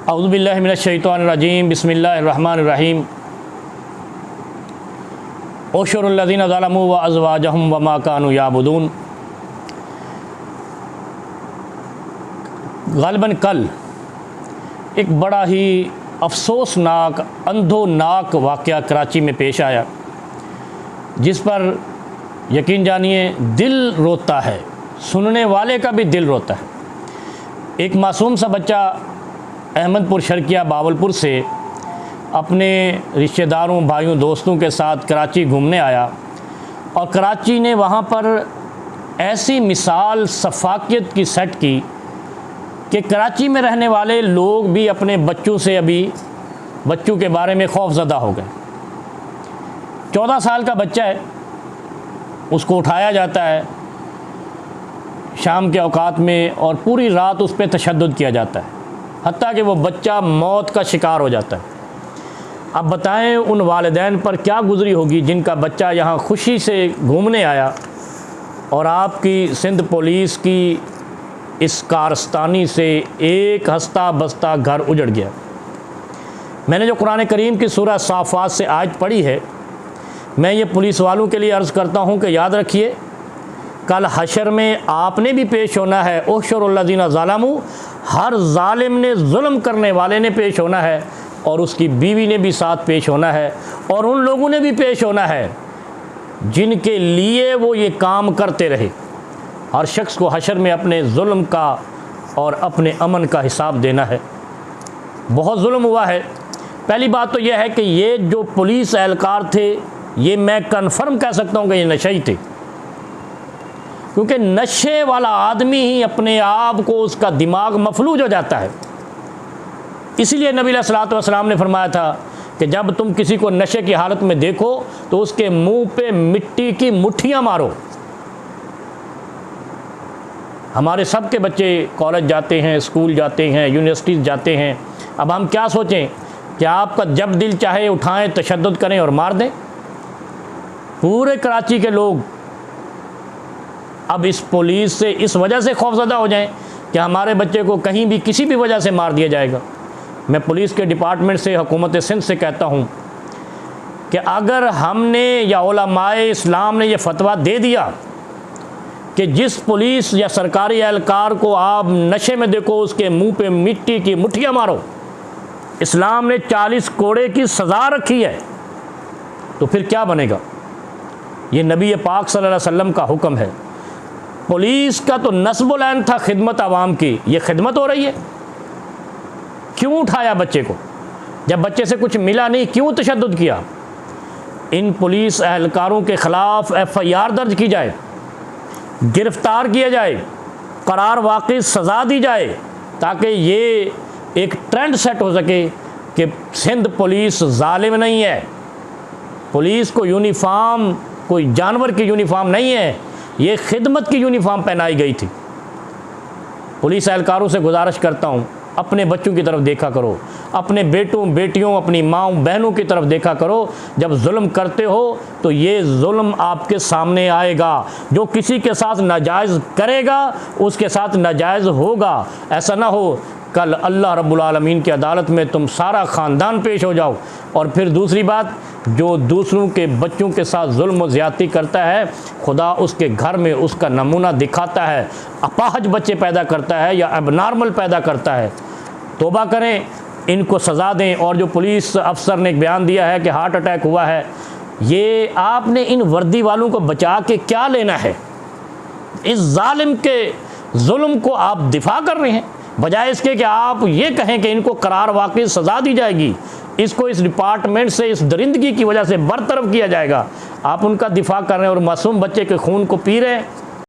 औज़ुबिल्लाहि मिनश्शैतानिर्रजीम बिस्मिल्लाहिर्रहमानिर्रहीम। उशुरुल्लज़ीना ज़लमू व अज़वाजहुम व मा कानू याबुदून। ग़ालिबन कल एक बड़ा ही अफसोसनाक अंधोनाक वाक़या कराची में पेश आया, जिस पर यकीन जानिए दिल रोता है, सुनने वाले का भी दिल रोता है। एक मासूम सा बच्चा अहमदपुर शर्किया बावलपुर से अपने रिश्तेदारों, भाइयों, दोस्तों के साथ कराची घूमने आया और कराची ने वहाँ पर ऐसी मिसाल सफाकियत की सेट की कि कराची में रहने वाले लोग भी अपने बच्चों से बच्चों के बारे में खौफज़दा हो गए। 14 साल का बच्चा है, उसको उठाया जाता है शाम के औकात में और पूरी रात उस पर तशद्दुद किया जाता है, हत्ता कि वो बच्चा मौत का शिकार हो जाता है। अब बताएं उन वालिदैन पर क्या गुज़री होगी जिनका बच्चा यहाँ खुशी से घूमने आया और आपकी सिंध पुलिस की इस कारस्तानी से एक हंसता बसता घर उजड़ गया। मैंने जो कुरान करीम की सूरह साफ़ात से आयत पढ़ी है, मैं ये पुलिस वालों के लिए अर्ज़ करता हूँ कि याद रखिए, कल हशर में आपने भी पेश होना है। उहशुरुल्लज़ीना ज़लमू, हर ज़ालिम ने, जुल्म करने वाले ने पेश होना है और उसकी बीवी ने भी साथ पेश होना है और उन लोगों ने भी पेश होना है जिनके लिए वो ये काम करते रहे। हर शख्स को हशर में अपने जुल्म का और अपने अमन का हिसाब देना है। बहुत जुल्म हुआ है। पहली बात तो यह है कि ये जो पुलिस एहलकार थे, ये मैं कन्फर्म कह सकता हूँ कि ये नशे ही थे, क्योंकि नशे वाला आदमी ही अपने आप को, उसका दिमाग मफलूज हो जाता है। इसीलिए नबी अलैहिस्सलातु वस्सलाम ने फरमाया था कि जब तुम किसी को नशे की हालत में देखो तो उसके मुंह पे मिट्टी की मुट्ठियाँ मारो। हमारे सब के बच्चे कॉलेज जाते हैं, स्कूल जाते हैं, यूनिवर्सिटीज़ जाते हैं। अब हम क्या सोचें कि आपका जब दिल चाहे उठाएं, तशद्दुद करें और मार दें। पूरे कराची के लोग अब इस पुलिस से इस वजह से खौफज़दा हो जाएं कि हमारे बच्चे को कहीं भी किसी भी वजह से मार दिया जाएगा। मैं पुलिस के डिपार्टमेंट से, हुकूमत सिंध से कहता हूँ कि अगर हमने या उलमाए इस्लाम ने यह फतवा दे दिया कि जिस पुलिस या सरकारी एहलकार को आप नशे में देखो उसके मुंह पे मिट्टी की मुट्ठियाँ मारो, इस्लाम ने 40 कोड़े की सज़ा रखी है, तो फिर क्या बनेगा। ये नबी पाक सल्लल्लाहु अलैहि वसल्लम का हुक्म है। पुलिस का तो नस्बुल ऐन था खिदमत आवाम की, ये खिदमत हो रही है। क्यों उठाया बच्चे को? जब बच्चे से कुछ मिला नहीं, क्यों तशद्दुद किया? इन पुलिस एहलकारों के ख़िलाफ़ FIR दर्ज की जाए, गिरफ़्तार किया जाए, करार वाक़ई सज़ा दी जाए, ताकि ये एक ट्रेंड सेट हो सके कि सिंध पुलिस ज़ालिम नहीं है। पुलिस को यूनिफॉर्म कोई जानवर की यूनिफॉर्म नहीं है, ये खिदमत की यूनिफॉर्म पहनाई गई थी। पुलिस एहलकारों से गुजारिश करता हूँ, अपने बच्चों की तरफ देखा करो, अपने बेटों बेटियों, अपनी माँओं बहनों की तरफ देखा करो। जब जुल्म करते हो तो ये जुल्म आपके सामने आएगा। जो किसी के साथ नाजायज़ करेगा उसके साथ नाजायज़ होगा। ऐसा ना हो कल अल्लाह रब्बुल आलमीन की अदालत में तुम सारा ख़ानदान पेश हो जाओ। और फिर दूसरी बात, जो दूसरों के बच्चों के साथ जुल्म ज़्यादती करता है, खुदा उसके घर में उसका नमूना दिखाता है, अपाहज बच्चे पैदा करता है या एबनॉर्मल पैदा करता है। तौबा करें, इनको सज़ा दें। और जो पुलिस अफसर ने एक बयान दिया है कि हार्ट अटैक हुआ है, ये आपने इन वर्दी वालों को बचा के क्या लेना है? इस जालिम के जुल्म को आप दिफा कर रहे हैं, बजाय इसके कि आप ये कहें कि इनको करार वाक़ई सज़ा दी जाएगी, इसको इस डिपार्टमेंट से, इस दरिंदगी की वजह से बरतरफ किया जाएगा। आप उनका दिफा कर रहे हैं और मासूम बच्चे के खून को पी रहे हैं।